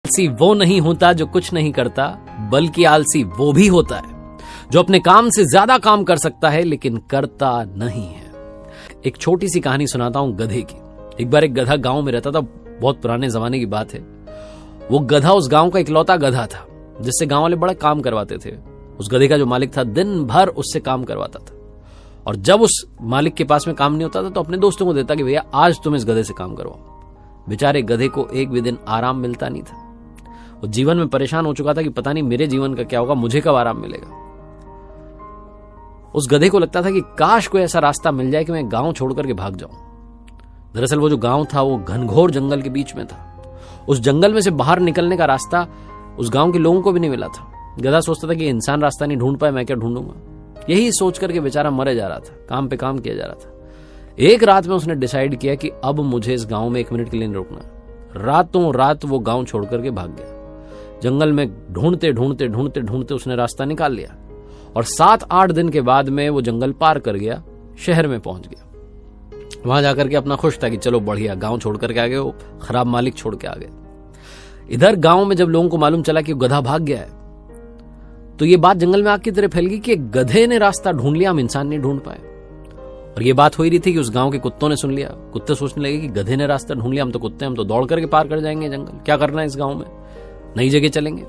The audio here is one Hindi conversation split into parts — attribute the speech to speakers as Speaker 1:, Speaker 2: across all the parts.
Speaker 1: आलसी वो नहीं होता जो कुछ नहीं करता, बल्कि आलसी वो भी होता है जो अपने काम से ज्यादा काम कर सकता है लेकिन करता नहीं है। एक छोटी सी कहानी सुनाता हूं गधे की। एक बार एक गधा गांव में रहता था, बहुत पुराने जमाने की बात है। वो गधा उस गांव का इकलौता गधा था जिससे गांव वाले बड़ा काम करवाते थे। उस गधे का जो मालिक था दिन भर उससे काम करवाता था, और जब उस मालिक के पास में काम नहीं होता था तो अपने दोस्तों को देता कि भैया आज तुम इस गधे से काम करवाओ। बेचारे गधे को एक भी दिन आराम मिलता नहीं था। वो जीवन में परेशान हो चुका था कि पता नहीं मेरे जीवन का क्या होगा, मुझे कब आराम मिलेगा। उस गधे को लगता था कि काश कोई ऐसा रास्ता मिल जाए कि मैं गांव छोड़ करके भाग जाऊं। दरअसल वो जो गांव था वो घनघोर जंगल के बीच में था। उस जंगल में से बाहर निकलने का रास्ता उस गांव के लोगों को भी नहीं मिला था। गधा सोचता था कि इंसान रास्ता नहीं ढूंढ पाए, मैं क्या ढूंढूंगा। यही सोच करके बेचारा मरे जा रहा था, काम पे काम किया जा रहा था। एक रात में उसने डिसाइड किया कि अब मुझे इस गांव में 1 मिनट के लिए नहीं रुकना। रातों रात वो गांव छोड़ करके भाग गया। जंगल में ढूंढते ढूंढते ढूंढते ढूंढते उसने रास्ता निकाल लिया, और 7-8 दिन के बाद में वो जंगल पार कर गया, शहर में पहुंच गया। वहां जाकर के अपना खुश था कि चलो बढ़िया, गांव छोड़ करके आ गए, वो खराब मालिक छोड़ के आ गए। इधर गांव में जब लोगों को मालूम चला कि गधा भाग गया है, तो ये बात जंगल में आग की तरह फैल गई कि गधे ने रास्ता ढूंढ लिया, हम इंसान नहीं ढूंढ पाए। और ये बात हो ही रही थी कि उस गांव के कुत्तों ने सुन लिया। कुत्ते सोचने लगे कि गधे ने रास्ता ढूंढ लिया, हम तो कुत्ते, हम तो दौड़ करके पार कर जाएंगे जंगल, क्या करना है इस गांव में, नई जगह चलेंगे।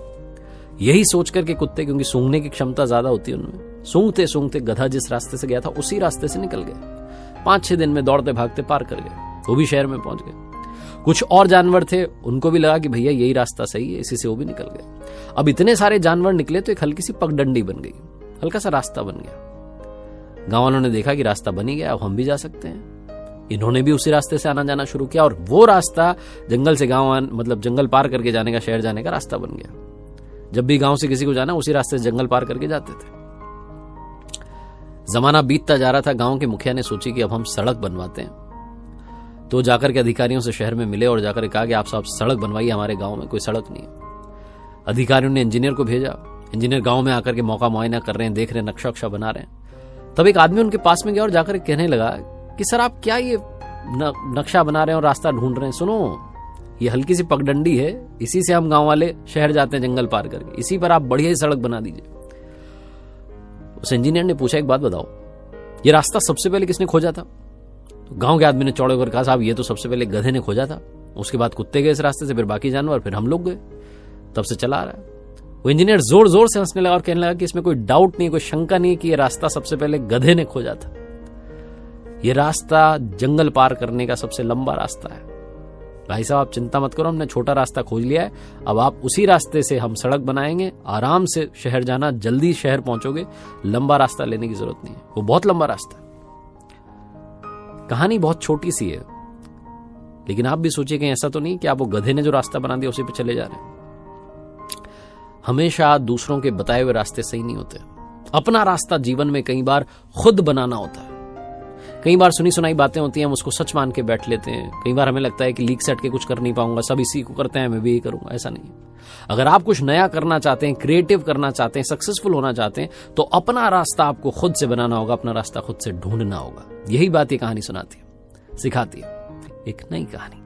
Speaker 1: यही सोच करके कुत्ते, क्योंकि सूंघने की क्षमता ज्यादा होती है उनमें, सूंघते सूंघते गधा जिस रास्ते से गया था उसी रास्ते से निकल गए। 5-6 दिन में दौड़ते भागते पार कर गए, वो भी शहर में पहुंच गए। कुछ और जानवर थे, उनको भी लगा कि भैया यही रास्ता सही है, इसी से वो भी निकल गए। अब इतने सारे जानवर निकले तो एक हल्की सी पगडंडी बन गई, हल्का सा रास्ता बन गया। गांव वालों ने देखा कि रास्ता बन ही गया, अब हम भी जा सकते हैं। इन्होंने भी उसी रास्ते से आना जाना शुरू किया, और वो रास्ता जंगल से गांव, मतलब जंगल पार करके जाने का, शहर जाने का रास्ता बन गया। जब भी गांव से किसी को जाना उसी रास्ते से जंगल पार करके जाते थे। जमाना बीतता जा रहा था। गांव के मुखिया ने सोची कि अब हम सड़क बनवाते हैं, तो जाकर के अधिकारियों से शहर में मिले और जाकर कहा कि आप साहब सड़क बनवाइए, हमारे गांव में कोई सड़क नहीं है। अधिकारियों ने इंजीनियर को भेजा। इंजीनियर गांव में आकर के मौका मुआयना कर रहे हैं, देख रहे हैं, नक्शा वक्शा बना रहे हैं। तब एक आदमी उनके पास में गया और जाकर कहने लगा कि सर आप क्या ये नक्शा बना रहे हैं और रास्ता ढूंढ रहे हैं, सुनो ये हल्की सी पगडंडी है, इसी से हम गांव वाले शहर जाते हैं जंगल पार करके, इसी पर आप बढ़िया ही सड़क बना दीजिए। उस इंजीनियर ने पूछा एक बात बताओ, ये रास्ता सबसे पहले किसने खोजा था? तो गांव के आदमी ने चौड़े होकर कहा साहब ये तो सबसे पहले गधे ने खोजा था, उसके बाद कुत्ते गए इस रास्ते से, फिर बाकी जानवर, फिर हम लोग गए, तब से चला आ रहा है। वो इंजीनियर जोर जोर से हंसने लगा और कहने लगा कि इसमें कोई डाउट नहीं, कोई शंका नहीं कि ये रास्ता सबसे पहले गधे ने खोजा था। ये रास्ता जंगल पार करने का सबसे लंबा रास्ता है। भाई साहब आप चिंता मत करो, हमने छोटा रास्ता खोज लिया है, अब आप उसी रास्ते से हम सड़क बनाएंगे, आराम से शहर जाना, जल्दी शहर पहुंचोगे, लंबा रास्ता लेने की जरूरत नहीं है। वो बहुत लंबा रास्ता है। कहानी बहुत छोटी सी है, लेकिन आप भी सोचिए कहीं ऐसा तो नहीं कि आप वो गधे ने जो रास्ता बना दिया उसी पे चले जा रहे हैं। हमेशा दूसरों के बताए हुए रास्ते सही नहीं होते। अपना रास्ता जीवन में कई बार खुद बनाना होता है। कई बार सुनी सुनाई बातें होती हैं, हम उसको सच मान के बैठ लेते हैं। कई बार हमें लगता है कि लीक सेट के कुछ कर नहीं पाऊंगा, सब इसी को करते हैं, मैं भी यही करूंगा। ऐसा नहीं है। अगर आप कुछ नया करना चाहते हैं, क्रिएटिव करना चाहते हैं, सक्सेसफुल होना चाहते हैं, तो अपना रास्ता आपको खुद से बनाना होगा, अपना रास्ता खुद से ढूंढना होगा। यही बात ये कहानी सुनाती है, सिखाती है एक नई कहानी।